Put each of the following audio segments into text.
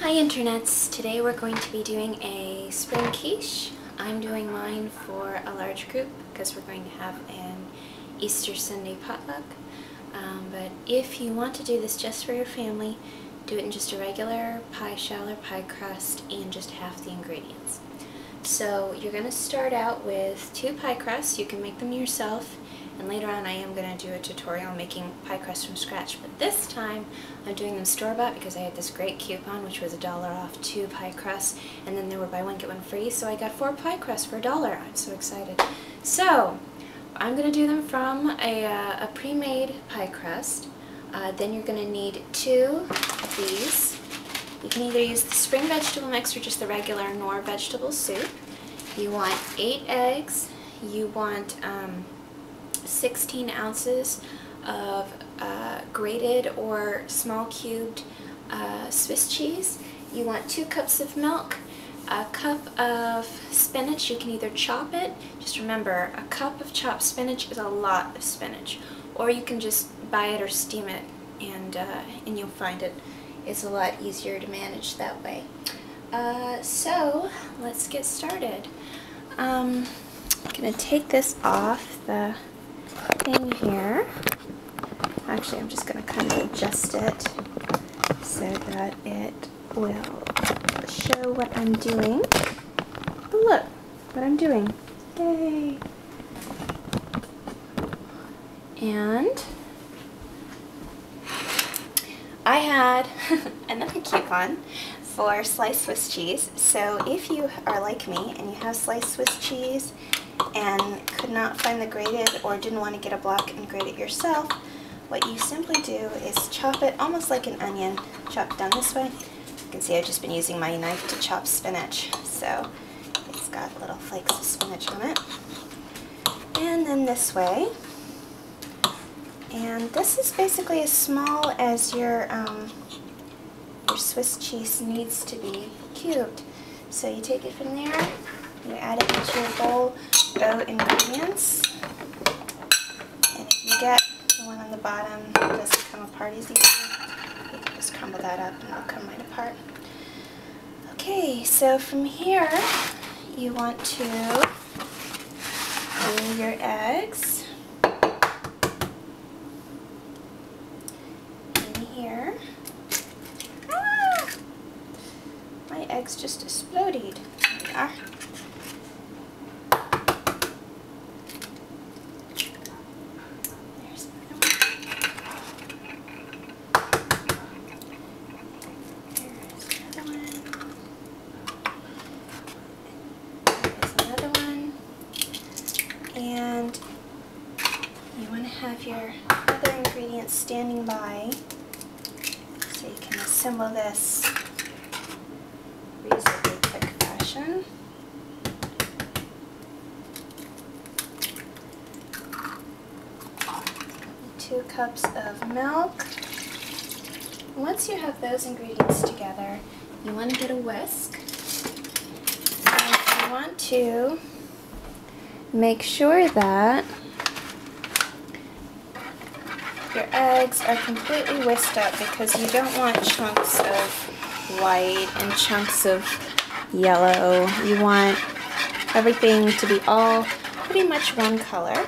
Hi internets! Today we're going to be doing a spring quiche. I'm doing mine for a large group because we're going to have an Easter Sunday potluck. But if you want to do this just for your family, do it in just a regular pie shell or pie crust and just half the ingredients. So you're going to start out with 2 pie crusts. You can make them yourself, and later on I am going to do a tutorial making pie crust from scratch, but this time I'm doing them store-bought because I had this great coupon which was $1 off 2 pie crusts, and then they were buy one get one free, so I got 4 pie crusts for $1. I'm so excited. So I'm going to do them from a pre-made pie crust. Then you're going to need 2 of these. You can either use the spring vegetable mix or just the regular Knorr vegetable soup. You want 8 eggs. You want 16 ounces of grated or small cubed Swiss cheese. You want 2 cups of milk, a cup of spinach. You can either chop it. Just remember, a cup of chopped spinach is a lot of spinach. Or you can just buy it or steam it, and you'll find it's a lot easier to manage that way. So let's get started. I'm going to take this off the thing here. Actually, I'm just going to kind of adjust it so that it will show what I'm doing. Oh, look what I'm doing. Yay! And I had another coupon for sliced Swiss cheese, so if you are like me and you have sliced Swiss cheese and could not find the grated or didn't want to get a block and grate it yourself, what you simply do is chop it almost like an onion, chopped down this way. You can see I've just been using my knife to chop spinach, so it's got little flakes of spinach on it. And then this way. And this is basically as small as your Swiss cheese needs to be cubed. So you take it from there, you add it into your bowl of ingredients, and if you get the one on the bottom that doesn't come apart as easily, you can just crumble that up and it'll come right apart. Okay, so from here you want to do your eggs in here. Ah! My eggs just exploded. There we are. And you want to have your other ingredients standing by so you can assemble this reasonably quick fashion. Two cups of milk. Once you have those ingredients together, you want to get a whisk. And you want to make sure that your eggs are completely whisked up, because you don't want chunks of white and chunks of yellow. You want everything to be all pretty much one color.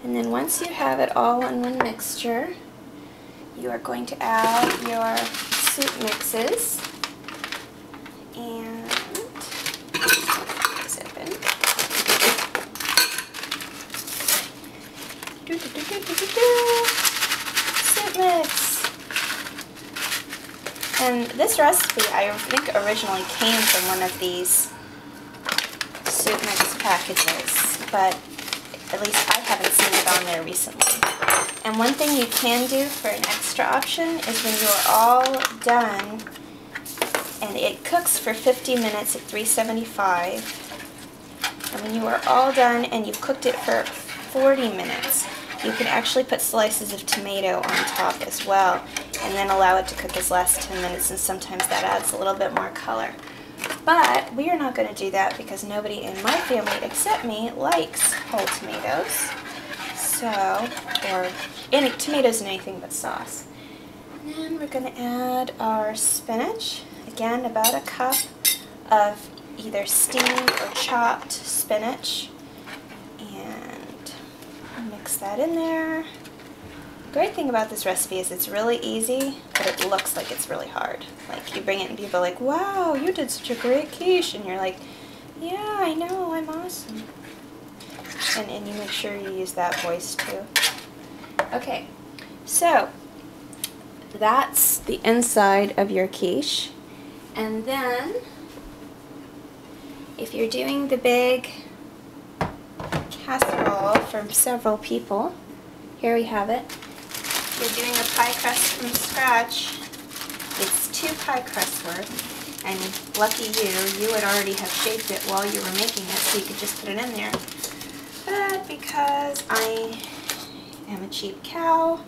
And then once you have it all in one mixture, you are going to add your soup mixes, and this open. Soup mix. And this recipe, I think, originally came from one of these soup mix packages, but at least I haven't seen it on there recently. And one thing you can do for an extra option is when you're all done, and it cooks for 50 minutes at 375, and when you are all done and you've cooked it for 40 minutes, you can actually put slices of tomato on top as well, and then allow it to cook as last 10 minutes, and sometimes that adds a little bit more color. But we are not going to do that because nobody in my family except me likes whole tomatoes. So, or any tomatoes and anything but sauce. And then we're going to add our spinach. Again, about a cup of either steamed or chopped spinach. And mix that in there. The great thing about this recipe is it's really easy, but it looks like it's really hard. Like, you bring it and people are like, wow, you did such a great quiche. And you're like, yeah, I know, I'm awesome. And you make sure you use that voice too. Okay, so that's the inside of your quiche. And then, if you're doing the big casserole for several people, here we have it. If you're doing a pie crust from scratch, it's 2 pie crusts worth. And lucky you would already have shaped it while you were making it, so you could just put it in there. But because I am a cheap cow,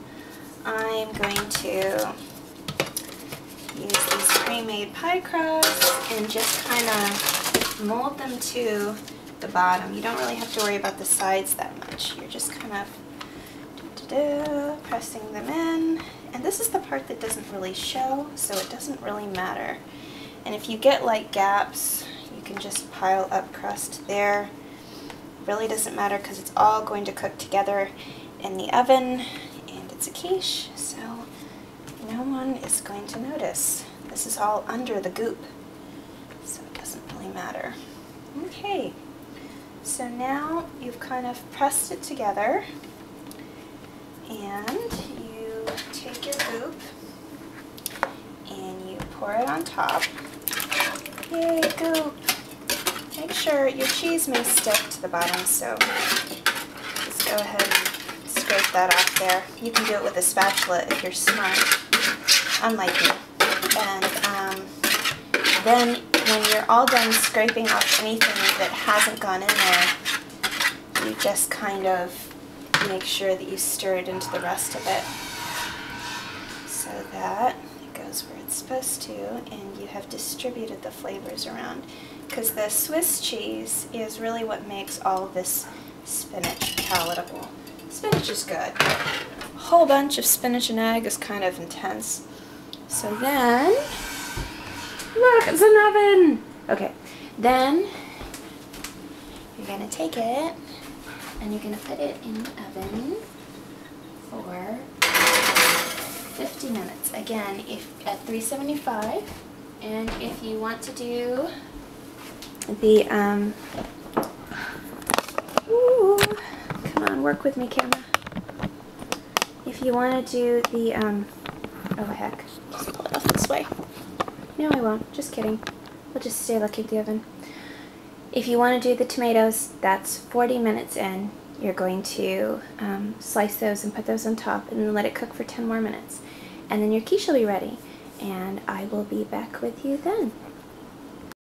I'm going to use these pre-made pie crusts and just kind of mold them to the bottom. You don't really have to worry about the sides that much. You're just kind of pressing them in. And this is the part that doesn't really show, so it doesn't really matter. And if you get like gaps, you can just pile up crust there. Really doesn't matter because it's all going to cook together in the oven, and it's a quiche, so no one is going to notice. This is all under the goop, so it doesn't really matter. Okay, so now you've kind of pressed it together, and you take your goop and you pour it on top. Yay, goop! Make sure your cheese may stick to the bottom, so just go ahead and scrape that off there. You can do it with a spatula if you're smart, unlike me. And then when you're all done scraping off anything that hasn't gone in there, you just kind of make sure that you stir it into the rest of it so that it goes where it's supposed to, and you have distributed the flavors around. Because the Swiss cheese is really what makes all of this spinach palatable. Spinach is good. A whole bunch of spinach and egg is kind of intense. So then, look, it's an oven! Okay, then you're going to take it and you're going to put it in the oven for 50 minutes. Again, at 375, and if you want to do the, ooh, come on, work with me, camera. If you want to do the, oh heck, just pull it off this way. No, I won't, just kidding. We'll just stay looking at the oven. If you want to do the tomatoes, that's 40 minutes in. You're going to slice those and put those on top and let it cook for 10 more minutes. And then your quiche will be ready. And I will be back with you then.